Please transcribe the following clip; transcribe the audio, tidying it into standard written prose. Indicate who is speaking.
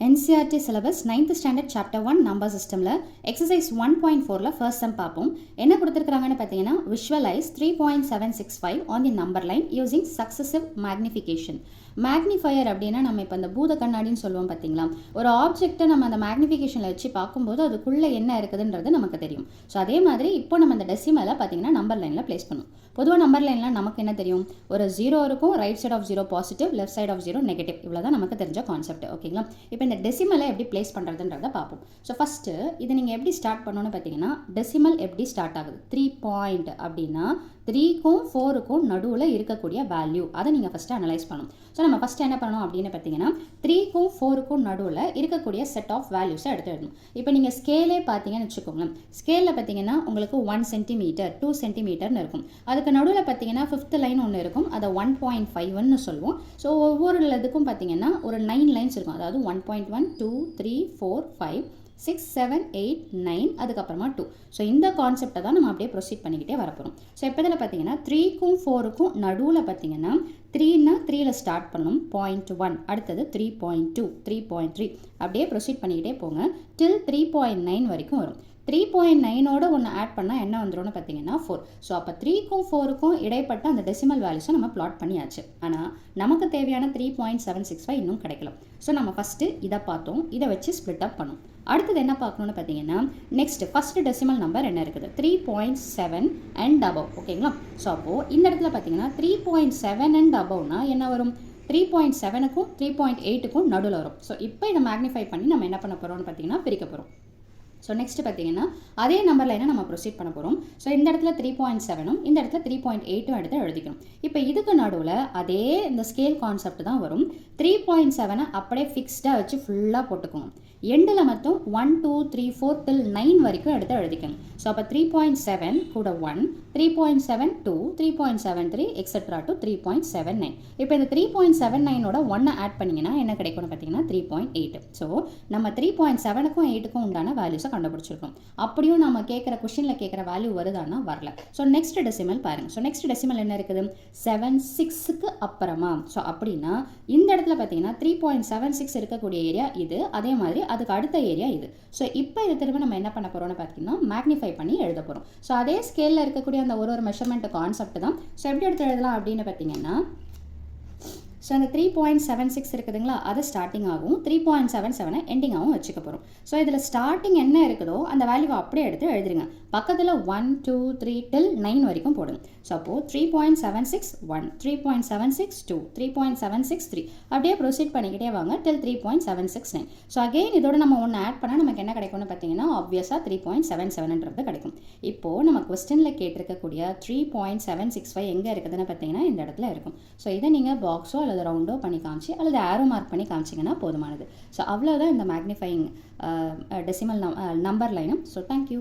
Speaker 1: NCERT syllabus 9th standard chapter 1 number systemல exercise 1.4ல first sum பார்ப்போம். என்ன கொடுத்திருக்காங்கன்னு பார்த்தீங்கன்னா visualize 3.765 on the number line using successive magnification. Magnifier அப்படின்னா நம்ம இப்போ இந்த பூத கண்ணாடின்னு சொல்லுவோம் பார்த்தீங்களா, ஒரு ஆப்ஜெக்ட்டை நம்ம அந்த மேக்னிஃபிகேஷனில் வச்சு பார்க்கும்போது அதுக்குள்ளே என்ன இருக்குதுன்றது நமக்கு தெரியும். ஸோ அதே மாதிரி இப்போ நம்ம இந்த டெசிமலை பார்த்தீங்கன்னா நம்பர் லைனில் ப்ளேஸ் பண்ணுவோம். பொதுவாக நம்பர் லைனில் நமக்கு என்ன தெரியும், ஒரு 0 இருக்கும், right side of 0 positive, left side of 0 negative, இவ்வளோ தான் நமக்கு தெரிஞ்ச கான்செப்ட். ஓகேங்களா, இப்போ இந்த டெசிமலை எப்படி ப்ளேஸ் பண்ணுறதுன்றதை பார்ப்போம். ஸோ ஃபஸ்ட்டு இதை நீங்கள் எப்படி ஸ்டார்ட் பண்ணணும்னு பார்த்தீங்கன்னா, டெசிமல் எப்படி ஸ்டார்ட் ஆகுது, 3 பாயிண்ட் அப்படின்னா 3க்கும் 4க்கும் நடுவில் இருக்கக்கூடிய வேல்யூ, அதை நீங்கள் ஃபஸ்ட்டு அனலைஸ் பண்ணணும். ஸோ நம்ம ஃபஸ்ட்டு என்ன பண்ணணும் அப்படின்னு பார்த்தீங்கன்னா, 3க்கும் 4க்கும் நடுவில் இருக்கக்கூடிய செட் ஆஃப் வேல்யூஸை எடுத்து எழுதணும். இப்போ நீங்கள் ஸ்கேலே பார்த்தீங்கன்னு வச்சுக்கோங்களேன், ஸ்கேலில் பார்த்தீங்கன்னா உங்களுக்கு 1 சென்டிமீட்டர் 2 சென்டிமீட்டர்னு இருக்கும். அதுக்கு நடுவில் பார்த்தீங்கன்னா 5th லைன் ஒன்று இருக்கும், அதை 1.5ன்னு சொல்லுவோம். ஸோ ஒவ்வொரு இதுக்கும் பார்த்தீங்கன்னா ஒரு 9 லைன்ஸ் இருக்கும், அதாவது 1.1 2 3 4 5 6 7 8 9 அதுக்கப்புறமா 2. ஸோ இந்த கான்செப்டை தான் நம்ம அப்படியே ப்ரொசீட் பண்ணிக்கிட்டே வரப்போகிறோம். ஸோ இப்போ இதில் பார்த்தீங்கன்னா 3க்கும் 4க்கும் நடுவில் பார்த்தீங்கன்னா 3னா 3ல ஸ்டார்ட் பண்ணணும், 0.1, அடுத்தது 3.2 3.3 அப்படியே ப்ரொசீட் பண்ணிக்கிட்டே போங்க டில் 3.9 வரைக்கும் வரும். 3.9ஓட ஒன்று ஆட் பண்ணால் என்ன வந்துடும்னு பார்த்தீங்கன்னா 4. ஸோ அப்போ 3க்கும் 4க்கும் இடைப்பட்ட அந்த டெசிமல் வேல்யூஸை நம்ம பிளாட் பண்ணியாச்சு. ஆனால் நமக்கு தேவையான 3.765 இன்னும் கிடைக்கல. ஸோ நம்ம ஃபஸ்ட்டு இதை பார்த்தோம், இதை வச்சு ஸ்ப்ளிட் அப் பண்ணோம். அடுத்தது என்ன பார்க்கணும்னு பார்த்தீங்கன்னா, நெக்ஸ்ட் ஃபஸ்ட்டு டெசிமல் நம்பர் என்ன இருக்குது, 3.7 அண்ட் அபவ். ஓகேங்களா, ஸோ அப்போது இந்த இடத்துல பார்த்தீங்கன்னா 3.7 அண்ட் அபவ்னா என்ன வரும், 3.7க்கும் 3.8க்கும் நடுவில் வரும். ஸோ இப்போ இதை மேக்னிஃபை பண்ணி நம்ம என்ன பண்ண போகிறோம்னு பார்த்தீங்கன்னா பிரிக்க போகிறோம். ஸோ நெக்ஸ்ட் பார்த்தீங்கன்னா அதே நம்பர் லைனை நம்ம ப்ரொசீட் பண்ண போகிறோம். ஸோ இந்த இடத்துல 3.7ம் இந்த இடத்துல 3.8ம் எடுத்து எழுதிக்கணும். இப்போ இதுக்கு நடுவில் அதே இந்த ஸ்கேல் கான்செப்ட் தான் வரும். 3.7 அப்படியே ஃபிக்ஸ்டாக வச்சு ஃபுல்லாக போட்டுக்கணும். எண்டில் மட்டும் 1 2 3 4 till 9 வரைக்கும் எடுத்து எழுதிக்கணும். ஸோ அப்போ 3.7 கூட 1 3.7 2 3.73 எக்ஸெட்ரா டு 3.79. இப்போ இந்த 3.79ஓட 1 ஆட் பண்ணிங்கன்னா என்ன கிடைக்கும்னு பார்த்தீங்கன்னா 3.8. ஸோ நம்ம 3.7க்கும் 8க்கும் உண்டான வேல்யூஸை கண்டுபிடிச்சிருக்கோம். அப்படியும் நம்ம கேட்குற கொஷினில் கேட்குற வேல்யூ வருதானா வரல. ஸோ நெக்ஸ்ட் டெசிமல் பாருங்கள். ஸோ நெக்ஸ்ட் டெசிமல் என்ன இருக்குது, 76க்கு அப்புறமா. ஸோ அப்படின்னா இந்த இடத்துல பார்த்தீங்கன்னா 3.76 இருக்கக்கூடிய ஏரியா இது, அதே மாதிரி அதுக்கு அடுத்த ஏரியா இது. ஸோ இப்போ இது திரும்ப நம்ம என்ன பண்ண போகிறோம்னு பார்த்தீங்கன்னா மேக்னிஃபை பண்ணி எழுத போகிறோம். ஸோ அதே ஸ்கேலில் இருக்கக்கூடிய அந்த ஒரு மெஷர்மெண்ட் கான்செப்ட் தான். ஸோ எப்படி எடுத்து எழுதலாம் அப்படின்னு பார்த்தீங்கன்னா, ஸோ அந்த 3.76 இருக்குதுங்களா, அது ஸ்டார்டிங் ஆகும், 3.77 எண்டிங்காகவும் வச்சுக்க போகிறோம். ஸோ இதில் ஸ்டார்டிங் என்ன இருக்குதோ அந்த வேல்யூவை அப்படியே எடுத்து எழுதுருங்க. பக்கத்தில் 1 2 3 till 9 வரைக்கும் போடுங்க. ஸோ அப்போது 3.76 1 3.76 2 3.76 3 அப்படியே ப்ரொசீட் பண்ணிக்கிட்டே வாங்க till 3.769. ஸோ அகெயின் இதோட நம்ம ஒன்று ஆட் பண்ணால் நமக்கு என்ன கிடைக்கும்னு பார்த்தீங்கன்னா ஆப்வியஸாக 3.77ன்றது கிடைக்கும். இப்போது நம்ம கொஸ்டினில் கேட்டிருக்கக்கூடிய 3.765 எங்கே இருக்குதுன்னு பார்த்தீங்கன்னா இந்த இடத்துல இருக்கும். ஸோ இதை நீங்கள் பாக்ஸோ அல்லது ரவுண்டோ பண்ணி காமிச்சு அல்லது ஆரோ மார்க் பண்ணி காமிச்சிங்கன்னா போதுமானது. ஸோ அவ்வளோதான் இந்த மேக்னிஃபையிங் டெசிமல் நம்பர் லைனும். So thank you.